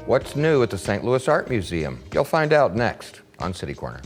What's new at the St. Louis Art Museum? You'll find out next on City Corner.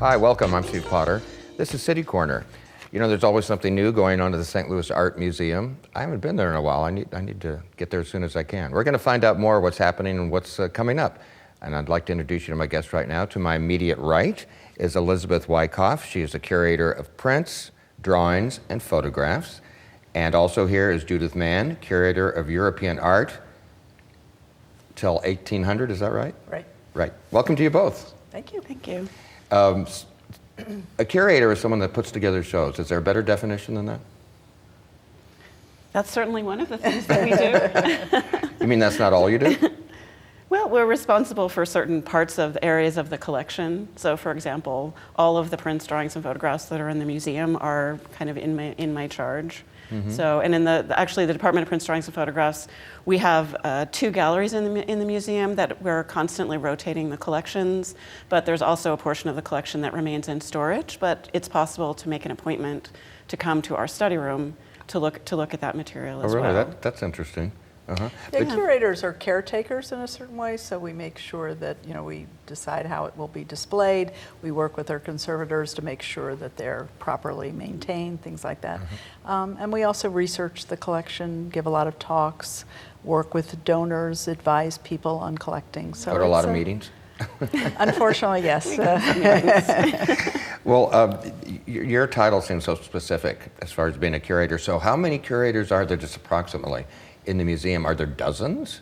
Hi, welcome. I'm Steve Potter. This is City Corner. You know, there's always something new going on at the St. Louis Art Museum. I haven't been there in a while. I need to get there as soon as I can. We're going to find out more what's happening and what's coming up. And I'd like to introduce you to my guest right now. To my immediate right is Elizabeth Wyckoff. She is the curator of prints, drawings, and photographs. And also here is Judith Mann, curator of European art till 1800. Is that right? Right. Right. Welcome to you both. Thank you. Thank you. A curator is someone that puts together shows. Is there a better definition than that? That's certainly one of the things that we do. You mean that's not all you do? Well, we're responsible for certain parts of the areas of the collection. So, for example, all of the prints, drawings, and photographs that are in the museum are kind of in my charge. Mm-hmm. So, and in actually the Department of Prints, Drawings, and Photographs, we have 2 galleries in the museum that we're constantly rotating the collections. But there's also a portion of the collection that remains in storage. But it's possible to make an appointment to come to our study room to look at that material as well. Oh, really? That's interesting. Uh-huh. The curators are caretakers in a certain way, so we make sure that, you know, we decide how it will be displayed. We work with our conservators to make sure that they're properly maintained, things like that. Mm-hmm. And we also research the collection, give a lot of talks, work with donors, advise people on collecting. So go to a lot of meetings? Unfortunately, yes. Well, your title seems so specific as far as being a curator. So how many curators are there, just approximately, in the museum? Are there dozens?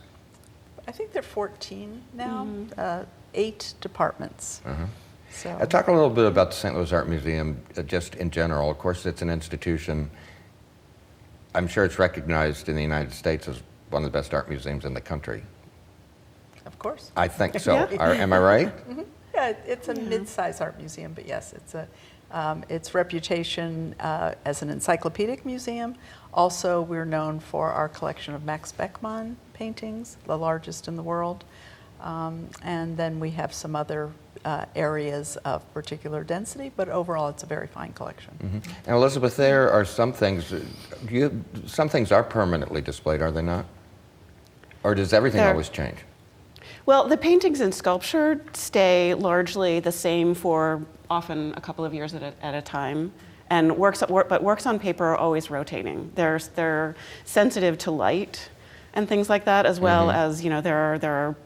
I think there are 14 now, 8 departments. Uh-huh. So. Talk a little bit about the St. Louis Art Museum, just in general. Of course, it's an institution. I'm sure it's recognized in the United States as one of the best art museums in the country. Of course. I think so. Yeah. Am I right? Mm-hmm. Yeah, it's a mid-size art museum, but yes, its reputation as an encyclopedic museum. Also, we're known for our collection of Max Beckmann paintings, the largest in the world. And then we have some other areas of particular density, but overall it's a very fine collection. Mm-hmm. And Elizabeth, there are some things are permanently displayed, are they not? Or does everything always change? Well, the paintings and sculpture stay largely the same for often a couple of years at a time. And works on paper are always rotating. They're sensitive to light and things like that, as well as, you know, there are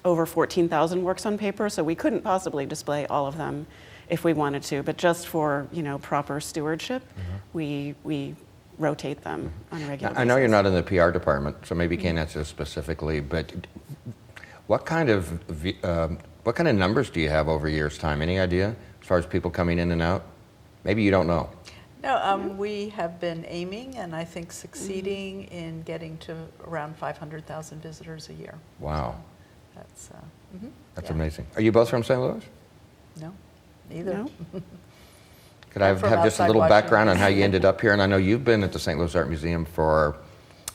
over 14,000 works on paper, so we couldn't possibly display all of them if we wanted to. But just for, you know, proper stewardship, we rotate them on a regular basis. I know you're not in the PR department, so maybe you can't answer this specifically, but what kind of numbers do you have over a year's time? Any idea as far as people coming in and out? Maybe you don't know. No, we have been aiming and I think succeeding in getting to around 500,000 visitors a year. Wow. So that's amazing. Are you both from St. Louis? No, neither. No. Could I have just a little background on how you ended up here? And I know you've been at the St. Louis Art Museum for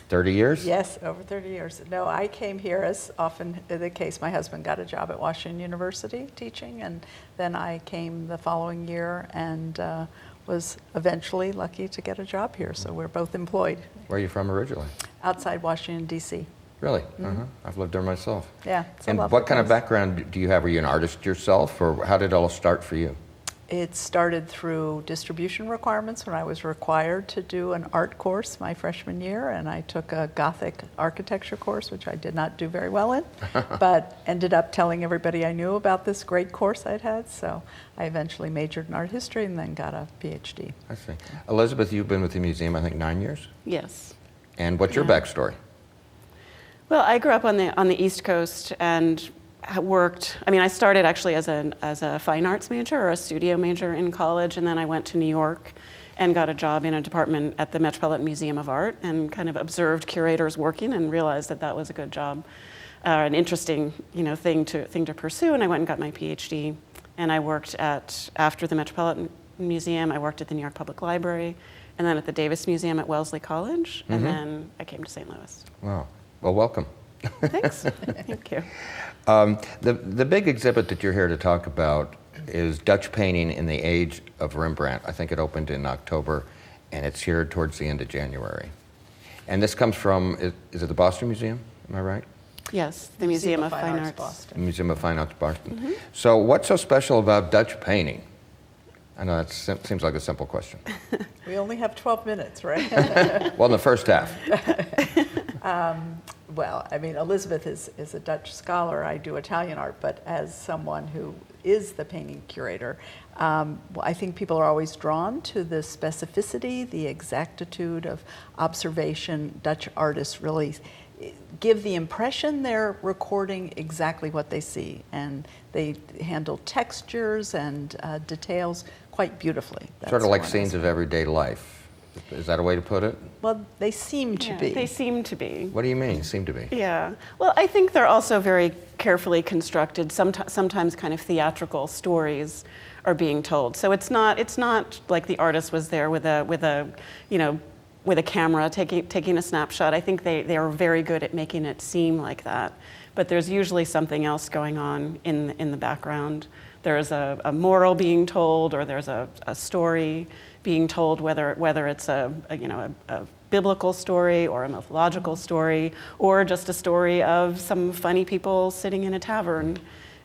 30 years? Yes, over 30 years. No, I came here, as often the case. My husband got a job at Washington University teaching, and then I came the following year and was eventually lucky to get a job here. So we're both employed. Where are you from originally? Outside Washington, D.C. Really? I've lived there myself. Yeah. And what kind of background do you have? Were you an artist yourself, or how did it all start for you? It started through distribution requirements when I was required to do an art course my freshman year, and I took a Gothic architecture course, which I did not do very well in, but ended up telling everybody I knew about this great course I'd had, so I eventually majored in art history and then got a PhD. I see. Elizabeth, you've been with the museum, I think, 9 years? Yes. And what's your backstory? Well, I grew up on the East Coast and worked. I mean, I started actually as a fine arts major or a studio major in college, and then I went to New York and got a job in a department at the Metropolitan Museum of Art, and kind of observed curators working and realized that was a good job, an interesting, you know, thing to pursue. And I went and got my PhD, and I worked after the Metropolitan Museum. I worked at the New York Public Library, and then at the Davis Museum at Wellesley College, and Mm-hmm. then I came to St. Louis. Wow. Well, welcome. Thanks. Thank you. The big exhibit that you're here to talk about is Dutch painting in the age of Rembrandt. I think it opened in October, and it's here towards the end of January. And this comes from, is it the Boston Museum? Am I right? Yes, the Museum of Fine Arts. The Boston. Museum of Fine Arts, Boston. Mm-hmm. So what's so special about Dutch painting? I know that seems like a simple question. We only have 12 minutes, right? Well, in the first half. Well, I mean, Elizabeth is a Dutch scholar. I do Italian art, but as someone who is the painting curator, I think people are always drawn to the specificity, the exactitude of observation. Dutch artists really give the impression they're recording exactly what they see, and they handle textures and details quite beautifully. Sort of like one scenes aspect. of everyday life. Is that a way to put it? Well, they seem to Yeah, be. They seem to be. What do you mean, seem to be? Yeah. Well, I think they're also very carefully constructed. Sometimes kind of theatrical stories are being told. So it's not like the artist was there with a camera taking a snapshot. I think they are very good at making it seem like that. But there's usually something else going on in the background. There's a moral being told, or there's a story being told, whether it's a biblical story or a mythological story, or just a story of some funny people sitting in a tavern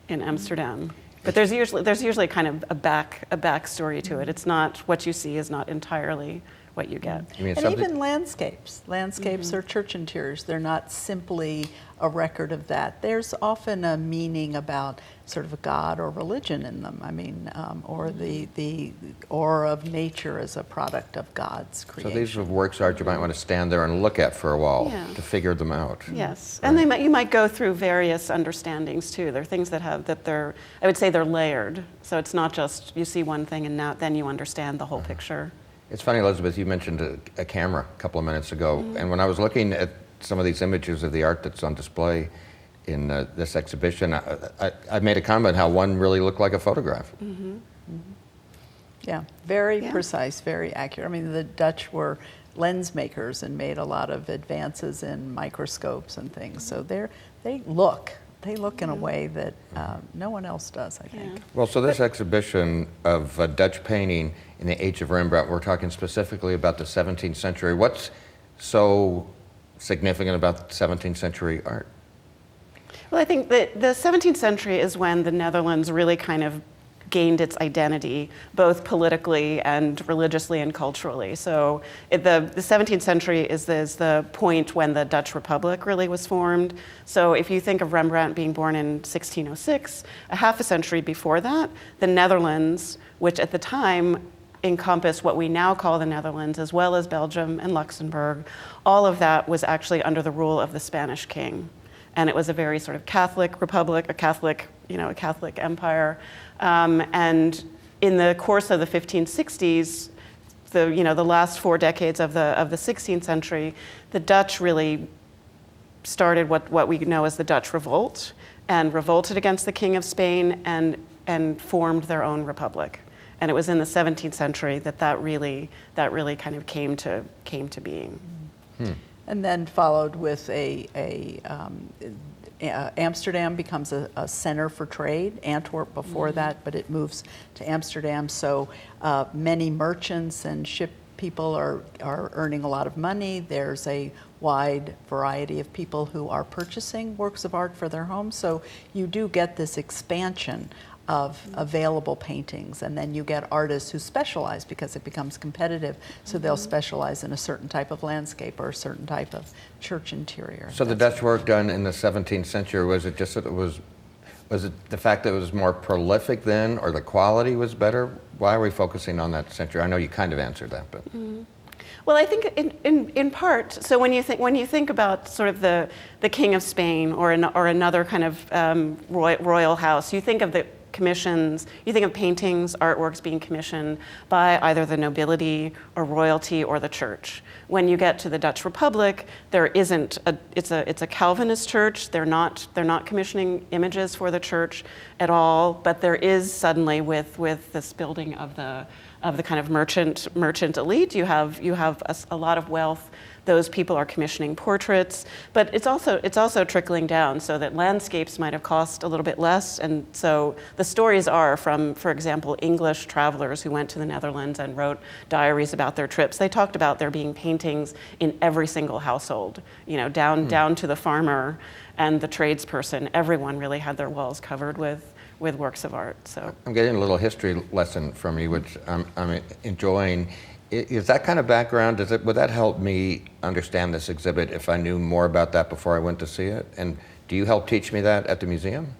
in Amsterdam. But there's usually kind of a backstory to it. It's not, what you see is not entirely what you get. You mean And something? even landscapes. Landscapes are church interiors. They're not simply a record of that. There's often a meaning about sort of a God or religion in them. I mean, or the aura of nature as a product of God's So creation. these are works of art you might want to stand there and look at for a while Yeah. to figure them out. Yes, and you might go through various understandings too. There are things I would say they're layered. So it's not just you see one thing and then you understand the whole picture. It's funny, Elizabeth, you mentioned a camera a couple of minutes ago, and when I was looking at some of these images of the art that's on display in this exhibition, I made a comment how one really looked like a photograph. Yeah, very Yeah. precise, very accurate. I mean, the Dutch were lens makers and made a lot of advances in microscopes and things. So they look in a way that no one else does, I think. Yeah. Well, so this exhibition of Dutch painting in the age of Rembrandt, we're talking specifically about the 17th century. What's so significant about 17th century art? Well, I think that the 17th century is when the Netherlands really kind of gained its identity, both politically and religiously and culturally. So the 17th century is the point when the Dutch Republic really was formed. So if you think of Rembrandt being born in 1606, a half a century before that, the Netherlands, which at the time encompassed what we now call the Netherlands, as well as Belgium and Luxembourg, all of that was actually under the rule of the Spanish king. And it was a very sort of Catholic republic, a Catholic empire. And in the course of the 1560s, the last 4 decades of the 16th century, the Dutch really started what we know as the Dutch Revolt, and revolted against the King of Spain and formed their own republic. And it was in the 17th century that really kind of came to being. And then followed with Amsterdam becomes a center for trade. Antwerp before that, but it moves to Amsterdam. So many merchants and ship people are earning a lot of money. There's a wide variety of people who are purchasing works of art for their homes. So you do get this expansion of available paintings, and then you get artists who specialize because it becomes competitive, so they'll specialize in a certain type of landscape or a certain type of church interior. So the Dutch work done in the 17th century, was it just that was it the fact that it was more prolific then, or the quality was better? Why are we focusing on that century? I know you kind of answered that, but. Well, I think in part. So when you think about sort of the King of Spain or another kind of royal house, you think of the commissions, you think of paintings, artworks being commissioned by either the nobility or royalty or the church. When you get to the Dutch Republic, there isn't it's a Calvinist church. They're not commissioning images for the church at all, but there is suddenly with this building of the of the kind of merchant elite. You have a lot of wealth. Those people are commissioning portraits, but it's also trickling down, so that landscapes might have cost a little bit less. And so the stories are from, for example, English travelers who went to the Netherlands and wrote diaries about their trips. They talked about there being paintings in every single household, down to the farmer and the tradesperson. Everyone really had their walls covered with works of art. So I'm getting a little history lesson from you, which I'm enjoying. Is that kind of background, would that help me understand this exhibit if I knew more about that before I went to see it? And do you help teach me that at the museum?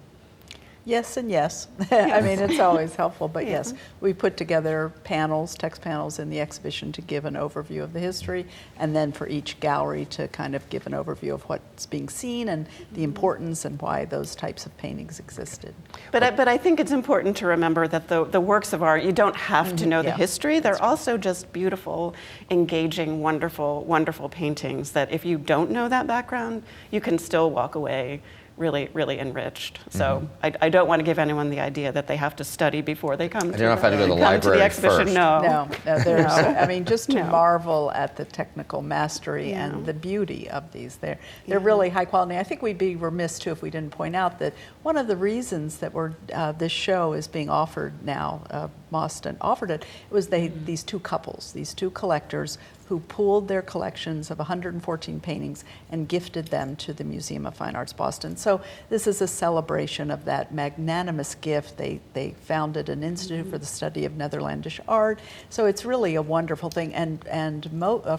Yes and yes. I mean, it's always helpful, but yes, we put together panels, text panels in the exhibition to give an overview of the history, and then for each gallery to kind of give an overview of what's being seen and the importance and why those types of paintings existed. But I think it's important to remember that the works of art, you don't have to know the history. They're also just beautiful, engaging, wonderful, wonderful paintings that if you don't know that background, you can still walk away really, really enriched. So I don't want to give anyone the idea that they have to study before they come to the exhibition. First. No, there's, I mean, just to marvel at the technical mastery and the beauty of these. They're really high quality. I think we'd be remiss too if we didn't point out that one of the reasons that this show is being offered now, Boston offered it, was these two couples, these two collectors who pooled their collections of 114 paintings and gifted them to the Museum of Fine Arts Boston. So this is a celebration of that magnanimous gift. They founded an institute for the study of Netherlandish art. So it's really a wonderful thing. And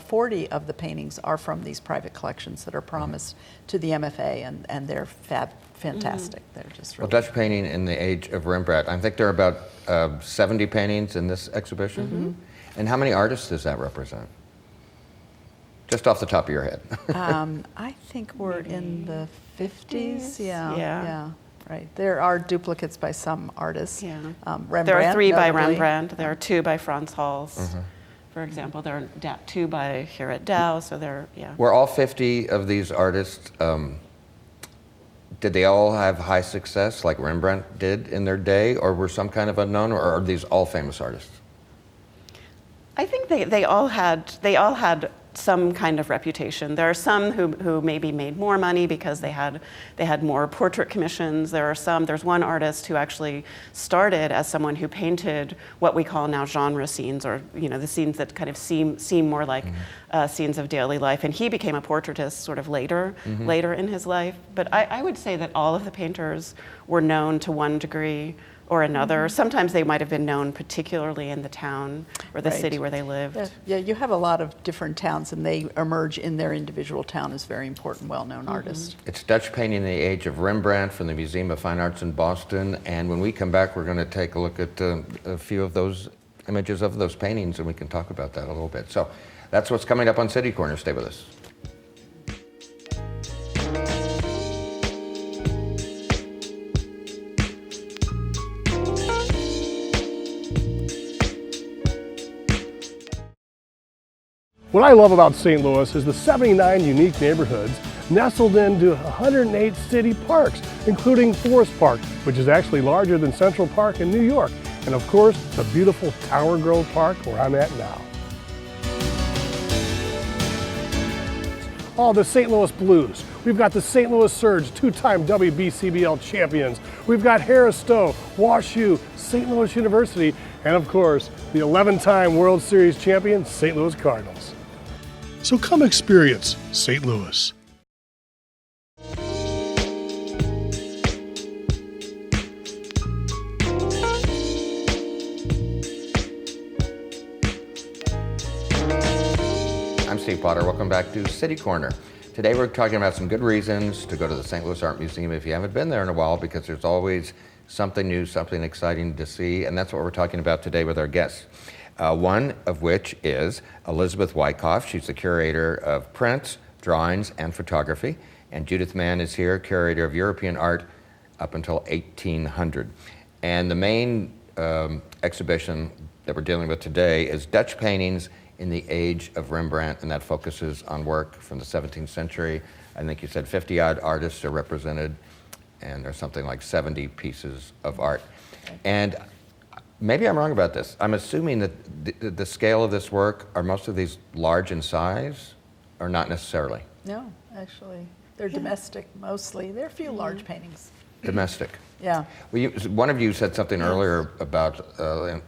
40 of the paintings are from these private collections that are promised to the MFA, and they're fantastic. They're just really Dutch painting in the age of Rembrandt. I think there are about 70 paintings in this exhibition. And how many artists does that represent? Just off the top of your head. I think we're in the 50s. Yeah. Right. There are duplicates by some artists. Rembrandt, there are 3 by notably. Rembrandt. There are 2 by Frans Hals. For example, there are 2 by Gerrit Douw. So they're Were all 50 of these artists? Did they all have high success like Rembrandt did in their day, or were some kind of unknown, or are these all famous artists? I think they all had some kind of reputation. There are some who maybe made more money because they had more portrait commissions. There's one artist who actually started as someone who painted what we call now genre scenes, or the scenes that kind of seem more like scenes of daily life, and he became a portraitist sort of later in his life. But I would say that all of the painters were known to one degree or another. Sometimes they might have been known particularly in the town or the city where they lived. Yeah, you have a lot of different towns, and they emerge in their individual town as very important, well-known artists. It's Dutch painting in the age of Rembrandt from the Museum of Fine Arts in Boston, and when we come back, we're going to take a look at a few of those images of those paintings, and we can talk about that a little bit. So that's what's coming up on City Corner. Stay with us. What I love about St. Louis is the 79 unique neighborhoods nestled into 108 city parks, including Forest Park, which is actually larger than Central Park in New York, and of course, the beautiful Tower Grove Park where I'm at now. Oh, the St. Louis Blues. We've got the St. Louis Surge, 2-time WBCBL champions. We've got Harris Stowe, WashU, St. Louis University, and of course, the 11-time World Series champion, St. Louis Cardinals. So come experience St. Louis. I'm Steve Potter. Welcome back to City Corner. Today we're talking about some good reasons to go to the St. Louis Art Museum if you haven't been there in a while, because there's always something new, something exciting to see, and that's what we're talking about today with our guests. One of which is Elizabeth Wyckoff. She's the curator of prints, drawings, and photography. And Judith Mann is here, curator of European art up until 1800. And the main exhibition that we're dealing with today is Dutch paintings in the age of Rembrandt, and that focuses on work from the 17th century. I think you said 50-odd artists are represented, and there's something like 70 pieces of art. And Maybe I'm wrong about this. I'm assuming that the scale of this work, are most of these large in size, or not necessarily? No, actually, they're domestic mostly. There are a few large paintings. Domestic. Yeah. Well, one of you said something earlier about a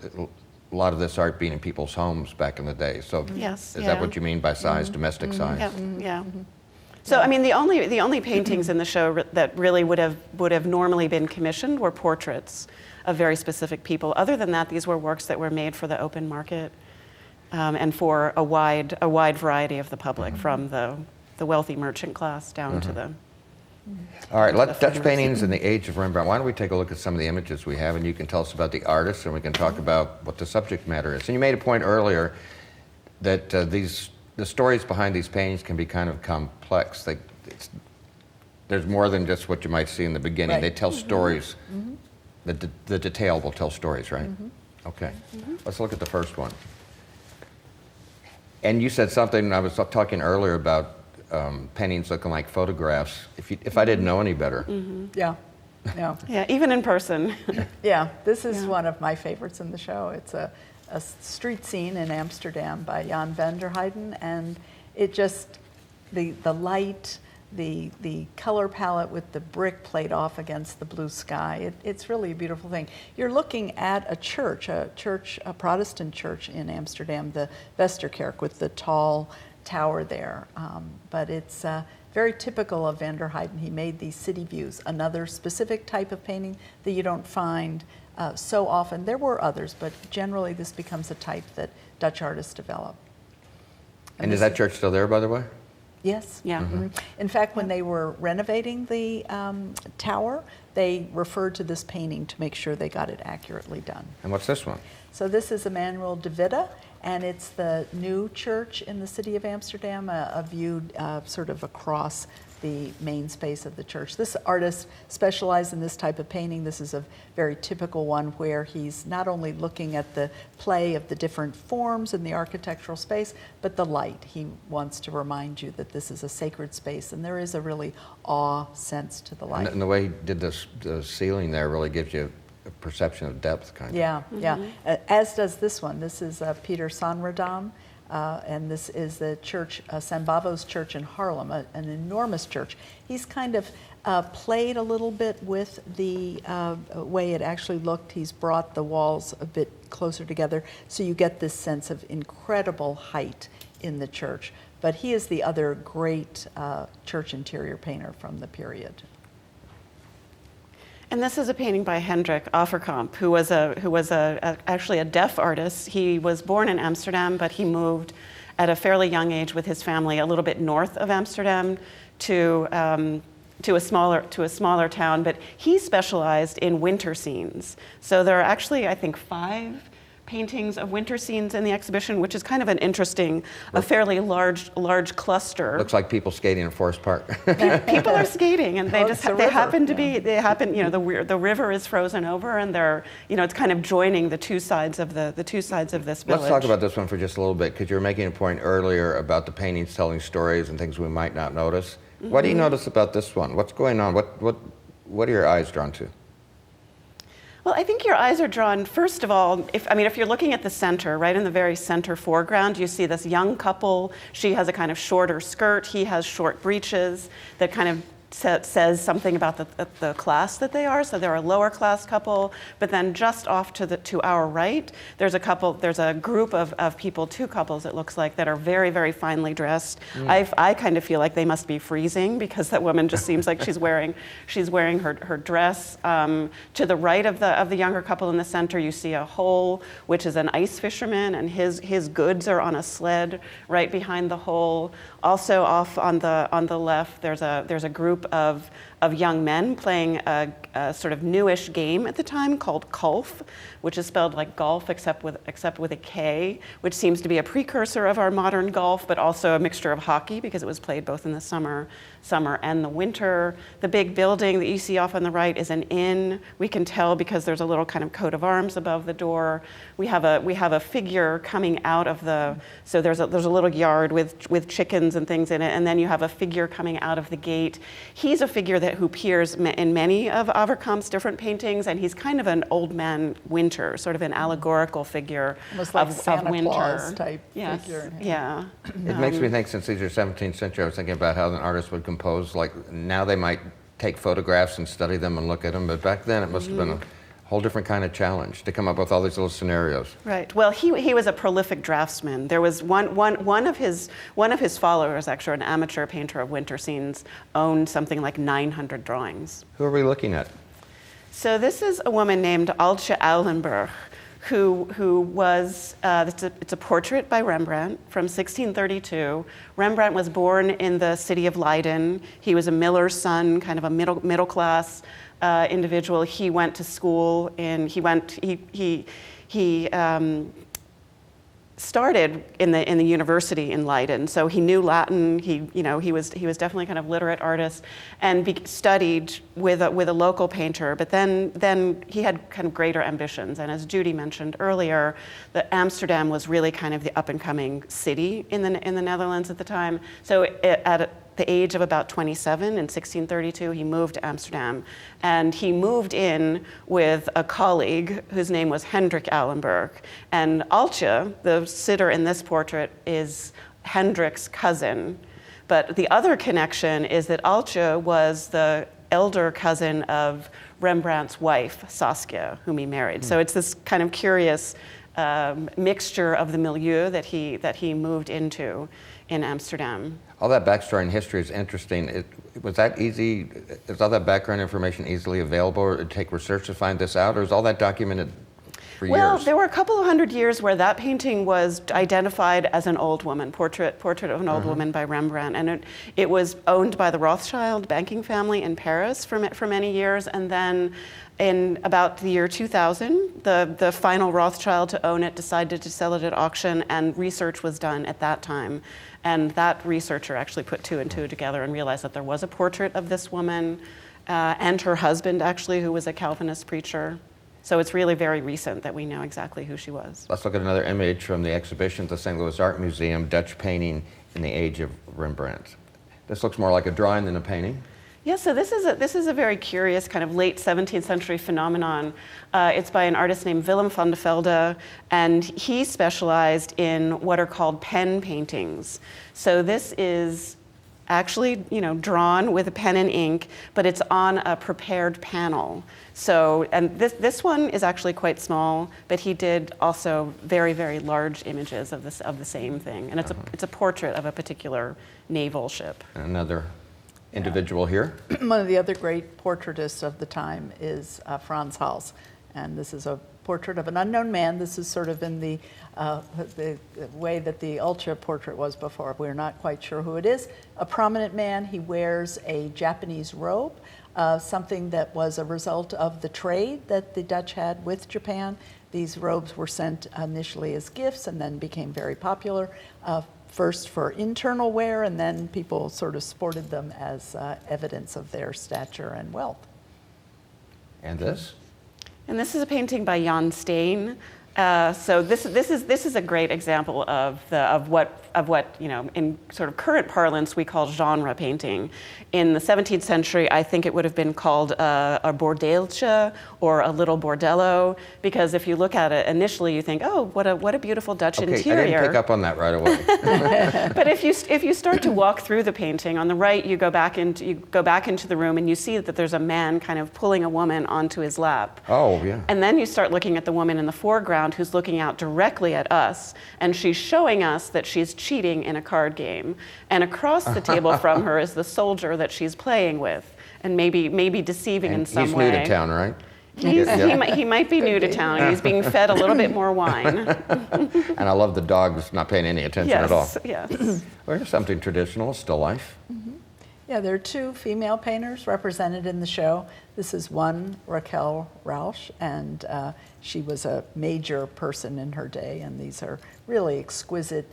lot of this art being in people's homes back in the day. So Yes, is yeah. that what you mean by size, domestic size? Yeah, yeah. So I mean, the only paintings in the show that really would have normally been commissioned were portraits of very specific people. Other than that, these were works that were made for the open market and for a wide variety of the public, from the wealthy merchant class down to the. All right, the Dutch farmers. paintings in the age of Rembrandt. Why don't we take a look at some of the images we have, and you can tell us about the artists, and we can talk about what the subject matter is. And you made a point earlier that the stories behind these paintings can be kind of complex. There's more than just what you might see in the beginning. Right. They tell stories. The detail will tell stories, right? Okay. Let's look at the first one. And you said something, I was talking earlier about paintings looking like photographs. If I didn't know any better. Yeah. Yeah. Yeah, even in person. Yeah, this is one of my favorites in the show. It's a street scene in Amsterdam by Jan van der Heyden, and it just, the light, the color palette with the brick played off against the blue sky, it's really a beautiful thing. You're looking at a church, a Protestant church in Amsterdam, the Westerkerk, with the tall tower there, but it's very typical of van der Heyden. He made these city views, another specific type of painting that you don't find so often. There were others, but generally this becomes a type that Dutch artists develop. And is that church still there, by the way? Yes. Yeah. In fact, when they were renovating the tower, they referred to this painting to make sure they got it accurately done. And what's this one? So this is Emmanuel de Witte, and it's the new church in the city of Amsterdam, a view sort of across the main space of the church. This artist specialized in this type of painting. This is a very typical one where he's not only looking at the play of the different forms in the architectural space, but the light. He wants to remind you that this is a sacred space, and there is a really awe sense to the light. And the way he did the ceiling there really gives you a perception of depth, kind of. Yeah, yeah. As does this one. This is Peter Sanradam, and this is the church, San Bavo's church in Haarlem, an enormous church. He's kind of played a little bit with the way it actually looked. He's brought the walls a bit closer together, so you get this sense of incredible height in the church. But he is the other great church interior painter from the period. And this is a painting by Hendrik Offerkamp, who was actually a deaf artist. He was born in Amsterdam, but he moved at a fairly young age with his family a little bit north of Amsterdam to a smaller town. But he specialized in winter scenes. So there are actually, I think, 5 paintings of winter scenes in the exhibition, which is kind of an interesting, a fairly large cluster. Looks like people skating in Forest Park. People are skating, and they Oh, just it's a they river. happen to be the river is frozen over, and they're it's kind of joining the two sides of this village. Let's talk about this one for just a little bit, because you were making a point earlier about the paintings telling stories and things we might not notice. What do you notice about this one? What's going on? What are your eyes drawn to? Well, I think your eyes are drawn, first of all, if you're looking at the center, right in the very center foreground, you see this young couple. She has a kind of shorter skirt. He has short breeches that kind of says something about the class that they are. So they're a lower class couple, but then just off to our right, there's a group of people, 2 couples it looks like, that are very, very finely dressed. I kind of feel like they must be freezing, because that woman just seems like she's wearing her dress. To the right of the younger couple in the center, you see a hole, which is an ice fisherman, and his goods are on a sled right behind the hole. Also off on the left, there's a group of young men playing a sort of newish game at the time called Kulf, which is spelled like golf except with a K, which seems to be a precursor of our modern golf, but also a mixture of hockey, because it was played both in the summer and the winter. The big building that you see off on the right is an inn. We can tell because there's a little kind of coat of arms above the door. We have a figure coming out of so there's a little yard with chickens and things in it, and then you have a figure coming out of the gate. He's a figure who appears in many of Averkamp's different paintings, and he's kind of an old man winter, sort of an allegorical figure Almost like of Santa winter. Claus type Yes, figure. yeah. It makes me think, since these are 17th century, I was thinking about how an artist would compose. Like now they might take photographs and study them and look at them, but back then it must have been a whole different kind of challenge to come up with all these little scenarios. Right. Well, he was a prolific draftsman. There was one of his followers, actually an amateur painter of winter scenes, owned something like 900 drawings. Who are we looking at? So this is a woman named Altje Eulenburg, who was, it's a portrait by Rembrandt from 1632. Rembrandt was born in the city of Leiden. He was a miller's son, kind of a middle class individual. He went to school and he started in the university in Leiden, so he knew Latin. He was definitely kind of literate artist, and studied with a local painter. But then he had kind of greater ambitions. And as Judy mentioned earlier, that Amsterdam was really kind of the up and coming city in the Netherlands at the time. So at the age of about 27 in 1632, he moved to Amsterdam, and he moved in with a colleague whose name was Hendrik Eulenburg. And Altje, the sitter in this portrait, is Hendrik's cousin. But the other connection is that Altje was the elder cousin of Rembrandt's wife, Saskia, whom he married. So it's this kind of curious mixture of the milieu that he moved into in Amsterdam. All that backstory and history is interesting. Was that easy? Is all that background information easily available, or did it take research to find this out, or is all that documented for Well, years? there were a couple of hundred years where that painting was identified as an old woman, portrait of an old woman by Rembrandt, and it was owned by the Rothschild banking family in Paris for many years, and then in about the year 2000, the final Rothschild to own it decided to sell it at auction, and research was done at that time. And that researcher actually put two and two together and realized that there was a portrait of this woman and her husband, actually, who was a Calvinist preacher. So it's really very recent that we know exactly who she was. Let's look at another image from the exhibition at the St. Louis Art Museum, Dutch painting in the age of Rembrandt. This looks more like a drawing than a painting. Yeah, so this is a very curious kind of late 17th century phenomenon. It's by an artist named Willem van de Velde, and he specialized in what are called pen paintings. So this is actually, drawn with a pen and ink, but it's on a prepared panel. So, and this one is actually quite small, but he did also very, very large images of the same thing, and it's a portrait of a particular naval ship. Another individual here. One of the other great portraitists of the time is Frans Hals, and this is a portrait of an unknown man. This is sort of in the way that the Altje portrait was before. We're not quite sure who it is. A prominent man. He wears a Japanese robe, something that was a result of the trade that the Dutch had with Japan. These robes were sent initially as gifts and then became very popular. First for internal wear, and then people sort of sported them as evidence of their stature and wealth. And this? And this is a painting by Jan Steen. So this is a great example of what in sort of current parlance we call genre painting. In the 17th century, I think it would have been called a bordeeltje or a little bordello, because if you look at it initially, you think, oh, what a beautiful Dutch interior. I didn't pick up on that right away. But if you start to walk through the painting, on the right you go back into the room and you see that there's a man kind of pulling a woman onto his lap. Oh, yeah. And then you start looking at the woman in the foreground who's looking out directly at us, and she's showing us that she's cheating in a card game. And across the table from her is the soldier that she's playing with, and maybe deceiving in some way. He's new to town, right? He might be new to town. He's being fed a little bit more wine. And I love the dogs not paying any attention at all. Yes. Well, here's something traditional, still life. Yeah, there are two female painters represented in the show. This is one, Raquel Rausch, and she was a major person in her day, and these are really exquisite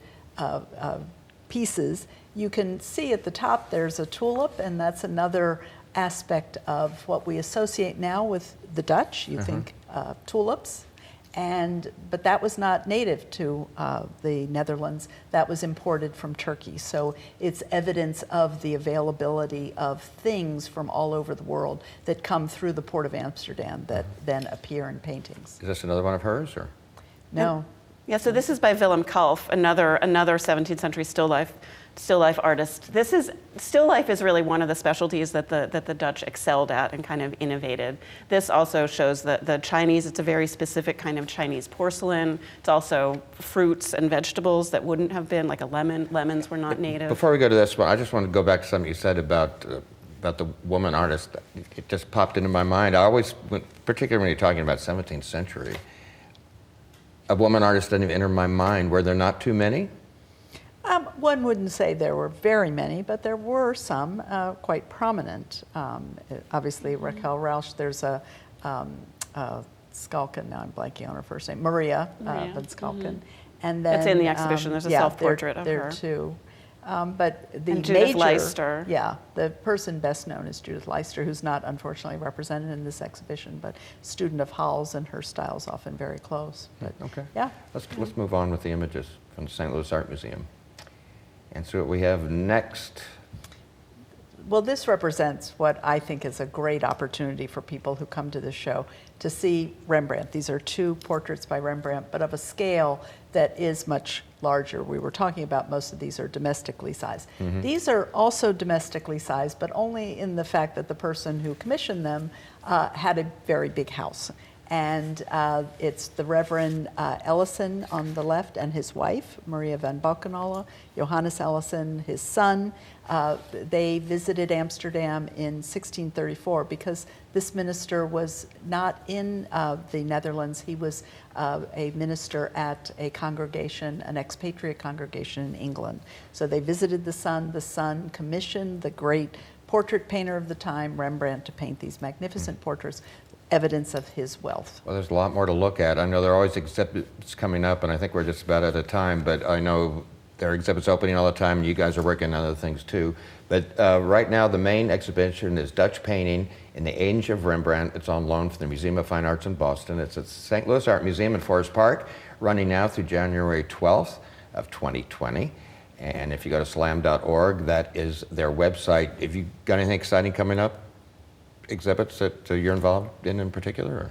pieces. You can see at the top there's a tulip, and that's another aspect of what we associate now with the Dutch. You think tulips. But that was not native to the Netherlands. That was imported from Turkey. So it's evidence of the availability of things from all over the world that come through the Port of Amsterdam that then appear in paintings. Is this another one of hers, or? No. Yeah, so this is by Willem Kalf, another 17th century still life artist. Still life is really one of the specialties that the Dutch excelled at and kind of innovated. This also shows the Chinese. It's a very specific kind of Chinese porcelain. It's also fruits and vegetables that wouldn't have been, like a lemon. Lemons were not native. Before we go to this one, I just want to go back to something you said about the woman artist. It just popped into my mind. I always, particularly when you're talking about 17th century, a woman artist doesn't even enter my mind. Were there not too many? One wouldn't say there were very many, but there were some quite prominent. Obviously, Raquel Rausch, there's a Skalkin, now I'm blanking on her first name, Maria van Skalkin. And then, it's in the exhibition. There's a self-portrait of there her. too. But the And Judith major, Leister. Yeah, the person best known is Judith Leister, who's not unfortunately represented in this exhibition, but student of Hall's, and her style's often very close. But Okay. yeah. Let's move on with the images from the St. Louis Art Museum. And so what we have next. Well, this represents what I think is a great opportunity for people who come to the show to see Rembrandt. These are two portraits by Rembrandt, but of a scale that is much larger. We were talking about most of these are domestically sized. These are also domestically sized, but only in the fact that the person who commissioned them had a very big house. And it's the Reverend Ellison on the left and his wife, Maria van Balkenhole, Johannes Ellison, his son. They visited Amsterdam in 1634 because this minister was not in the Netherlands. He was a minister at a congregation, an expatriate congregation in England. So they visited the son. The son commissioned the great portrait painter of the time, Rembrandt, to paint these magnificent portraits, evidence of his wealth. Well, there's a lot more to look at. I know there are always exhibits coming up, and I think we're just about out of time, but I know there are exhibits opening all the time, and you guys are working on other things too. But right now, the main exhibition is Dutch Painting in the Age of Rembrandt. It's on loan from the Museum of Fine Arts in Boston. It's at St. Louis Art Museum in Forest Park, running now through January 12th of 2020. And if you go to slam.org, that is their website. Have you got anything exciting coming up? Exhibits that you're involved in particular? Or?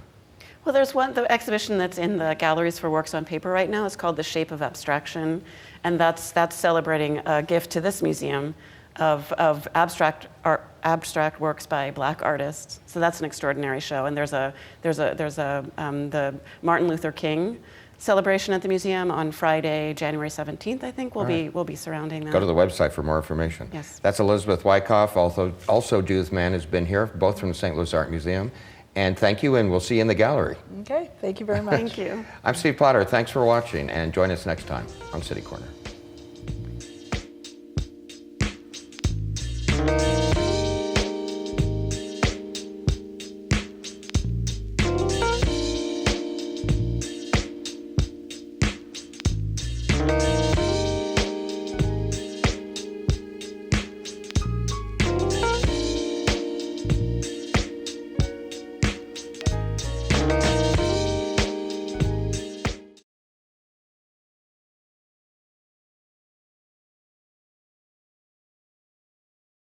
Well, there's the exhibition that's in the galleries for works on paper right now. It's called The Shape of Abstraction, and that's celebrating a gift to this museum of abstract works by Black artists. So that's an extraordinary show. And there's the Martin Luther King celebration at the museum on Friday, January 17th, I think. We'll be surrounding that. Go to the website for more information. Yes. That's Elizabeth Wyckoff. Also Judith Mann has been here, both from the St. Louis Art Museum. And thank you, and we'll see you in the gallery. Okay, thank you very much. Thank you. I'm Steve Potter. Thanks for watching, and join us next time on City Corner.